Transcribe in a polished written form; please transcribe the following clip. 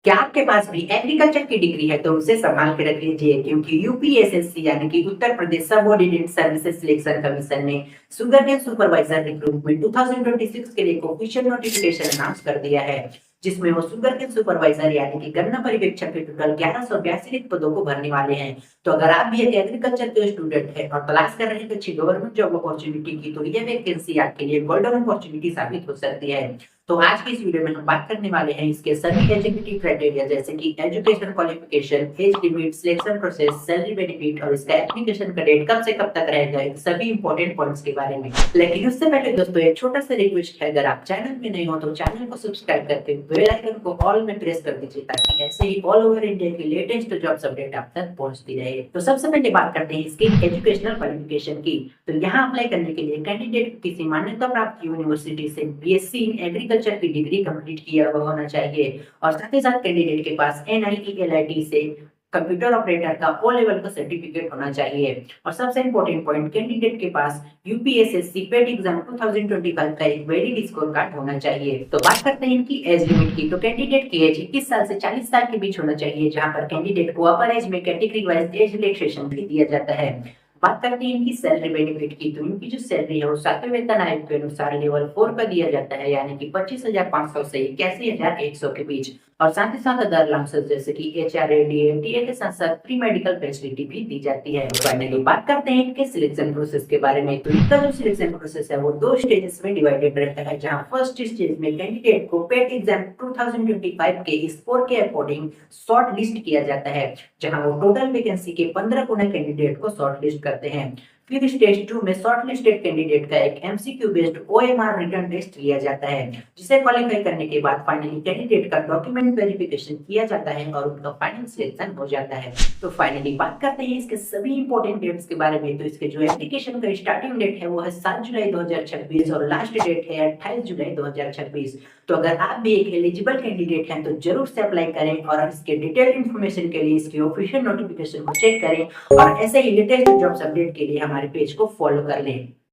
क्या आपके पास भी एग्रीकल्चर की डिग्री है तो उसे संभाल के रख लीजिए क्योंकि यूपीएसएससी यानी कि Uttar Pradesh subordinate services selection commission ने शुगर केन सुपरवाइजर रिक्रूटमेंट 2026 के लिए एक ऑफिशियल नोटिफिकेशन अनाउंस कर दिया है, जिसमें वो शुगर केन सुपरवाइजर यानी कि गन्ना परिवेक्षक के टोटल 1182 रिक्त पदों को भरने वाले हैं। तो अगर आप भी एक एग्रीकल्चर के स्टूडेंट है और तलाश कर रहे हैं अच्छी गवर्नमेंट जॉब अपॉर्चुनिटी की, तो ये वैकेंसी आपके लिए गोल्डन अपॉर्चुनिटी साबित हो सकती है। तो आज की इस वीडियो में हम बात करने वाले हैं इसके सभी एलिजिबिलिटी क्राइटेरिया जैसे कि education qualification, age limit, selection process, salary benefit और इसका एप्लीकेशन का डेट कब से कब तक रहेगा, इन सभी इंपॉर्टेंट पॉइंट्स के बारे में। लेकिन उससे पहले दोस्तों एक छोटा सा रिक्वेस्ट है, अगर आप चैनल में नए हो तो चैनल को सब्सक्राइब करके बेल आइकन को ऑल में प्रेस कर दीजिए ताकि ऐसे ही ऑल ओवर इंडिया की लेटेस्ट जॉब्स अपडेट आप तक पहुंचती रहे। तो सबसे पहले बात करते हैं इसकी एजुकेशनल क्वालिफिकेशन की। तो यहाँ अप्लाई करने के लिए कैंडिडेट को किसी मान्यता प्राप्त यूनिवर्सिटी से बीएससी इन एग्रीकल्चर की डिग्री कंप्लीट किया हुआ होना चाहिए और साथ ही साथ कैंडिडेट के पास एनआईटी एलआईटी से कंप्यूटर ऑपरेटर का ओ लेवल का सर्टिफिकेट होना चाहिए। और सबसे इंपॉर्टेंट पॉइंट, कैंडिडेट के पास यूपीएसएससी पेट एग्जाम 2025 का एक वैलिड स्कोर कार्ड होना चाहिए। तो बात करते हैं इनकी एज लिमिट की। तो कैंडिडेट की एज 21 साल से 40 साल के बीच होना चाहिए, जहां पर कैंडिडेट को अपर एज में कैटेगरी वाइज एज रिलैक्सेशन भी दिया जाता है। बात करते हैं इनकी सैलरी बेनिफिट की। तो इनकी जो सैलरी है वो 7वें वेतन आयोग के अनुसार लेवल 4 का दिया जाता है, यानी कि 25,500 से 81,100 के बीच। और साथ ही साथ अदर अलाउंसेस जैसे कि एचआरए, डीए के साथ साथ प्री मेडिकल फैसिलिटी भी दी जाती है। फाइनली बात करते हैं इनके सिलेक्शन प्रोसेस के बारे में। तो इनका जो सिलेक्शन प्रोसेस है वो 2 स्टेजेस में डिवाइडेड रहता है, जहां फर्स्ट स्टेज में कैंडिडेट को पेट एग्जाम 2025 के स्कोर के अकॉर्डिंग शॉर्ट लिस्ट किया जाता है, जहां वो टोटल वैकेंसी के 15 गुना कैंडिडेट को शॉर्ट लिस्ट करते हैं। फिर स्टेज 2 में शॉर्टलिस्टेड कैंडिडेट का एक MCQ based OMR written test लिया जाता है, जिसे क्वालिफाई करने के बाद फाइनली कैंडिडेट का डॉक्यूमेंट वेरिफिकेशन किया जाता है और उनका फाइनल सिलेक्शन हो जाता है। तो फाइनली बात करते हैं इसके सभी इंपॉर्टेंट डेट्स के बारे में। तो इसके जो एप्लीकेशन का स्टार्टिंग डेट है वो है 7 जुलाई 2026 और लास्ट डेट है 28 जुलाई 2026। तो अगर आप भी एक एलिजिबल कैंडिडेट हैं तो जरूर से अप्लाई करें और इसके डिटेल इन्फॉर्मेशन के लिए इसके ऑफिशियल नोटिफिकेशन को चेक करें और ऐसे ही लेटेस्ट जॉब्स अपडेट के लिए हमारे पेज को फॉलो कर लें।